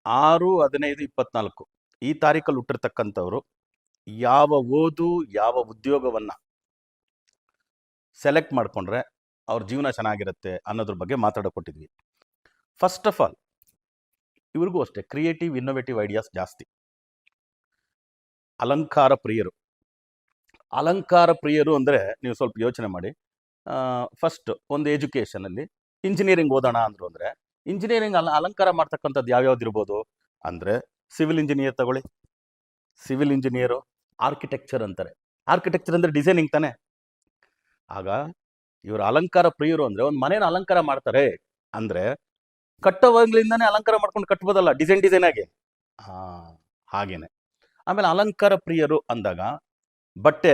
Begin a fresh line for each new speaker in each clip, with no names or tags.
6, 15, 24 ಈ ತಾರೀಕಲ್ಲಿ ಹುಟ್ಟಿರ್ತಕ್ಕಂಥವ್ರು ಯಾವ ಓದು ಯಾವ ಉದ್ಯೋಗವನ್ನ ಸೆಲೆಕ್ಟ್ ಮಾಡ್ಕೊಂಡ್ರೆ ಅವ್ರ ಜೀವನ ಚೆನ್ನಾಗಿರುತ್ತೆ ಅನ್ನೋದ್ರ ಬಗ್ಗೆ ಮಾತಾಡಕೊಟ್ಟಿದ್ವಿ. ಫಸ್ಟ್ ಆಫ್ ಆಲ್ ಇವ್ರಿಗೂ ಅಷ್ಟೇ ಕ್ರಿಯೇಟಿವ್ ಇನ್ನೋವೇಟಿವ್ ಐಡಿಯಾಸ್ ಜಾಸ್ತಿ. ಅಲಂಕಾರ ಪ್ರಿಯರು. ಅಲಂಕಾರ ಪ್ರಿಯರು ಅಂದರೆ ನೀವು ಸ್ವಲ್ಪ ಯೋಚನೆ ಮಾಡಿ. ಫಸ್ಟ್ ಒಂದು ಎಜುಕೇಷನಲ್ಲಿ ಇಂಜಿನಿಯರಿಂಗ್ ಓದೋಣ ಅಂದರು ಅಂದರೆ ಇಂಜಿನಿಯರಿಂಗ್ ಅಲಂಕಾರ ಮಾಡ್ತಕ್ಕಂಥದ್ದು ಯಾವ್ಯಾವ್ದು ಇರ್ಬೋದು ಅಂದರೆ ಸಿವಿಲ್ ಇಂಜಿನಿಯರ್ ತಗೊಳ್ಳಿ. ಸಿವಿಲ್ ಇಂಜಿನಿಯರು ಆರ್ಕಿಟೆಕ್ಚರ್ ಅಂತಾರೆ. ಆರ್ಕಿಟೆಕ್ಚರ್ ಅಂದರೆ ಡಿಸೈನಿಂಗ್ ತಾನೆ. ಆಗ ಇವರು ಅಲಂಕಾರ ಪ್ರಿಯರು ಅಂದರೆ ಒಂದು ಮನೇನ ಅಲಂಕಾರ ಮಾಡ್ತಾರೆ ಅಂದರೆ ಕಟ್ಟೋವಾಗ್ಲಿಂದಾನೇ ಅಲಂಕಾರ ಮಾಡ್ಕೊಂಡು ಕಟ್ಬೋದಲ್ಲ, ಡಿಸೈನ್ ಆಗಿ. ಹಾಗೇನೆ. ಆಮೇಲೆ ಅಲಂಕಾರ ಪ್ರಿಯರು ಅಂದಾಗ ಬಟ್ಟೆ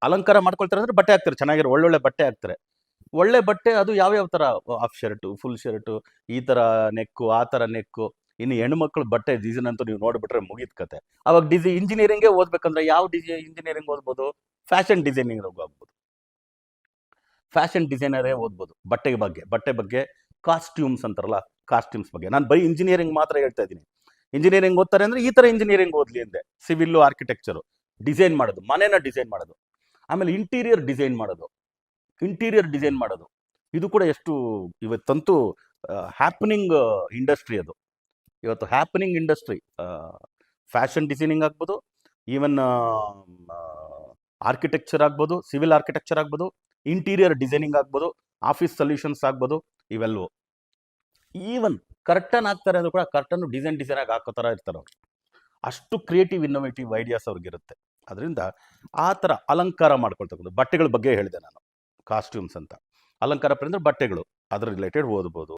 ಅಲಂಕಾರ ಮಾಡ್ಕೊಳ್ತಾರೆ ಅಂದರೆ ಬಟ್ಟೆ ಹಾಕ್ತಾರೆ, ಚೆನ್ನಾಗಿರೋ ಒಳ್ಳೊಳ್ಳೆ ಬಟ್ಟೆ ಹಾಕ್ತಾರೆ. ಒಳ್ಳೆ ಬಟ್ಟೆ ಅದು ಯಾವ್ಯಾವ ಥರ, ಹಾಫ್ ಶರ್ಟು, ಫುಲ್ ಶರ್ಟು, ಈ ಥರ ನೆಕ್ಕು, ಆ ಥರ ನೆಕ್ಕು. ಇನ್ನು ಹೆಣ್ಮಕ್ಳು ಬಟ್ಟೆ ಡಿಸೈನ್ ಅಂತೂ ನೀವು ನೋಡಿಬಿಟ್ರೆ ಮುಗಿದ ಕತೆ. ಅವಾಗ ಇಂಜಿನಿಯರಿಂಗೇ ಓದ್ಬೇಕಂದ್ರೆ ಯಾವ ಇಂಜಿನಿಯರಿಂಗ್ ಓದ್ಬೋದು? ಫ್ಯಾಷನ್ ಡಿಸೈನಿಂಗ್ ಹೋಗ್ಬೋದು, ಫ್ಯಾಷನ್ ಡಿಸೈನರೇ ಓದ್ಬೋದು. ಬಟ್ಟೆ ಬಗ್ಗೆ ಕಾಸ್ಟ್ಯೂಮ್ಸ್ ಅಂತಾರಲ್ಲ, ಕಾಸ್ಟ್ಯೂಮ್ಸ್ ಬಗ್ಗೆ. ನಾನು ಬರೀ ಇಂಜಿನಿಯರಿಂಗ್ ಮಾತ್ರ ಹೇಳ್ತಾ ಇದ್ದೀನಿ. ಇಂಜಿನಿಯರಿಂಗ್ ಓದ್ತಾರೆ ಅಂದರೆ ಈ ಥರ ಇಂಜಿನಿಯರಿಂಗ್ ಓದಲಿ ಅಂದೆ. ಸಿವಿಲ್ಲು, ಆರ್ಕಿಟೆಕ್ಚರು, ಡಿಸೈನ್ ಮಾಡೋದು, ಮನೇನ ಡಿಸೈನ್ ಮಾಡೋದು. ಆಮೇಲೆ ಇಂಟೀರಿಯರ್ ಡಿಸೈನ್ ಮಾಡೋದು ಇದು ಕೂಡ ಎಷ್ಟು ಇವತ್ತಂತೂ ಹ್ಯಾಪನಿಂಗ್ ಇಂಡಸ್ಟ್ರಿ ಅದು. ಇವತ್ತು ಹ್ಯಾಪನಿಂಗ್ ಇಂಡಸ್ಟ್ರಿ. ಫ್ಯಾಷನ್ ಡಿಸೈನಿಂಗ್ ಆಗ್ಬೋದು, ಈವನ್ ಆರ್ಕಿಟೆಕ್ಚರ್ ಆಗ್ಬೋದು, ಸಿವಿಲ್ ಆರ್ಕಿಟೆಕ್ಚರ್ ಆಗ್ಬೋದು, ಇಂಟೀರಿಯರ್ ಡಿಸೈನಿಂಗ್ ಆಗ್ಬೋದು, ಆಫೀಸ್ ಸೊಲ್ಯೂಷನ್ಸ್ ಆಗ್ಬೋದು, ಇವೆಲ್ಲವೂ. ಈವನ್ ಕರ್ಟನ್ ಹಾಕ್ತಾರೆ ಅದು ಕೂಡ ಕರ್ಟನ್ ಡಿಸೈನ್ ಆಗಿ ಹಾಕೋ ಥರ ಇರ್ತಾರೆ ಅವರು. ಅಷ್ಟು ಕ್ರಿಯೇಟಿವ್ ಇನ್ನೋವೇಟಿವ್ ಐಡಿಯಾಸ್ ಅವ್ರಿಗಿರುತ್ತೆ. ಅದರಿಂದ ಆ ಥರ ಅಲಂಕಾರ ಮಾಡ್ಕೊಳ್ತಕ್ಕಂಥ ಬಟ್ಟೆಗಳ ಬಗ್ಗೆ ಹೇಳಿದೆ ನಾನು, ಕಾಸ್ಟ್ಯೂಮ್ಸ್ ಅಂತ. ಅಲಂಕಾರ ಅಂದರೆ ಬಟ್ಟೆಗಳು, ಅದ್ರ ರಿಲೇಟೆಡ್ ಓದ್ಬೋದು.